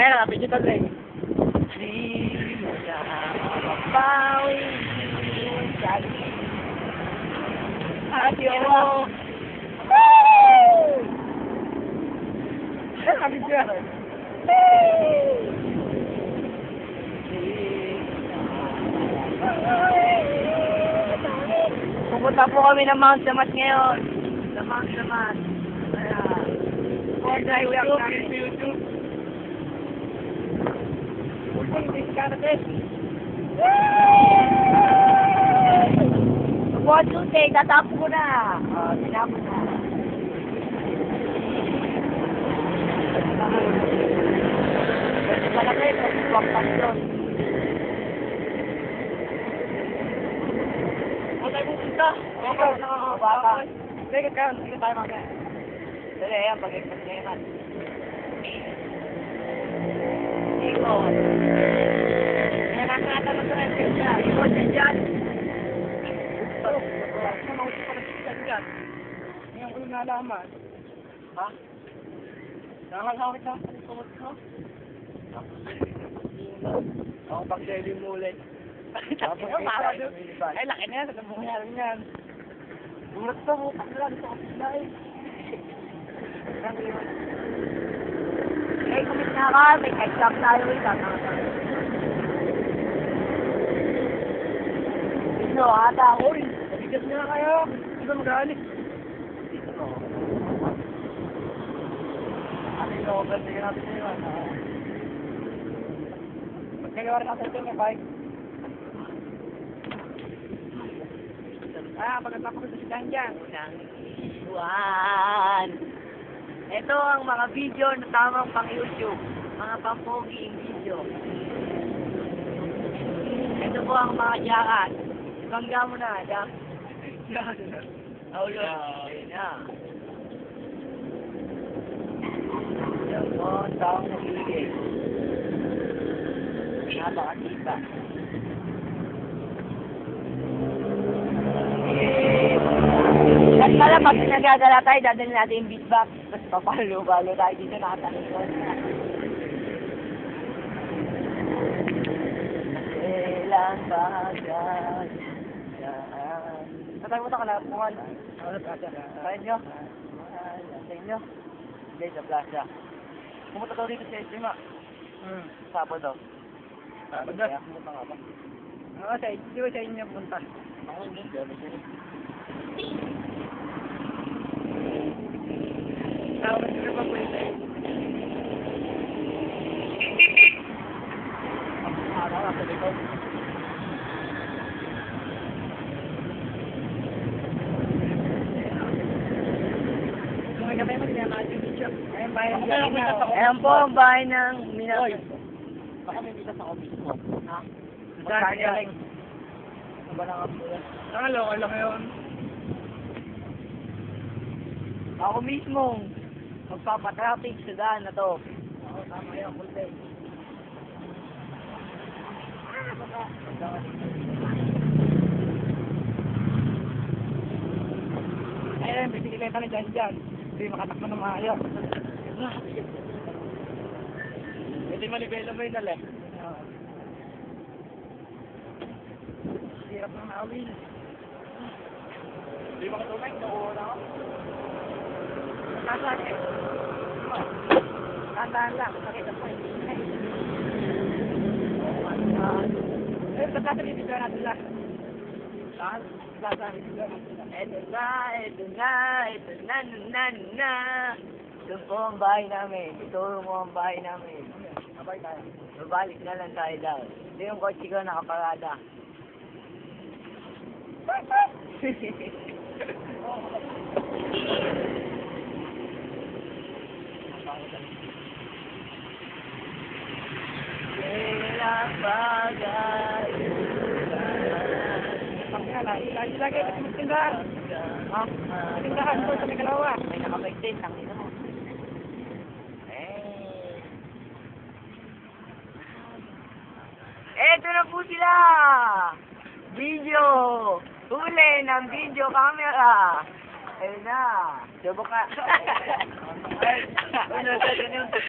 Ayan, kapit ito, Dre. Di na mapapawi sa ayaw. Ayan, kapit siya. Pupunta po kami ng Mount Damat ngayon. Sa Mount Damat. Ayan. YouTube. Buwan Tuesday, tatapo ko na. Tinapo na. Malaki, swak pasyon. Huwag tayo pupunta. Baka. Sige tayo mga. Dali, ayan, pag-ikot niya yan. Ikot. Kaya nakatanong ko rin siya. Ikot niya dyan. Ngayon ko yung nalaman. Ha? Nakakawit ako sa likod ko. Ako pag-deli mo ulit. Ay, laki na yan. Sa mungyarin yan. Bulat sa mukha nila. Dito ako sila eh. Eh, kumit na ka. May catch-up tayo eh. Dito, ata. Uy, nabigas na kayo. Dito mag-aalis. Dito ko. Ano yung over? Sige natin sa'yo. Magkagawa rin natin ito. May bike. Pagkatapos ko sa sigahan dyan. Unang iwan. Ito ang mga video na tamang pang YouTube. Mga pampoging video. Ito po ang mga jakat. Bangga mo na, Jack. Aulo. Ayan. Yan po ang taong nagiging. Napakakita. At pala, pag nagagala tayo, dadalhin natin yung beatbox. Tapos papalo-balo tayo dito nakatalikod. Ilang bagay yan. Tatay mo ito ka na pungan. Sa inyo? Sa inyo? Hindi, sa plaza. Pumunta daw dito sa Estima. Sabado. Sabado? Kaya pumunta ka ba? Oo, di ba sa inyo punta? Ako hindi. Tawag sila pa po ito eh. Araw ka sa likod. Kumay ka ba yung magsinamati video? Ayan po ang bahay ng Minas. Baka may bitas sa office mo. Ha? Saan galing? Ano ba lang ang bulan? Nakaloka lang yun. Ako mismo magpapatraffic sa daan na to. Oo, tama yan, kulay. Ayun, bisikleta na dyan. Hindi makatakbo ng maayos. Hindi malibela mo yun dali. Hirap ng naawin. Hindi makatumay, nauuna ako. Kasakit. Tandaan lang, nakita po yun. Eh, pagkasa bibigyan natin lang. Saan? Pagkasa bibigyan natin lang. Ito na. Ito po ang bahay namin. Ito mo ang bahay namin. Sabay tayo. Babalik na lang tayo daw. Ito yung kotse ko nakaparada. Ilang bagay. Lagi kasi magtindahan. Ha? Tindahan ko sa Megalawa. May nakapagtin. Tangin mo. Eto na po sila! Video! Huli ng video camera! Ayun na! Subok ka! Ayun na,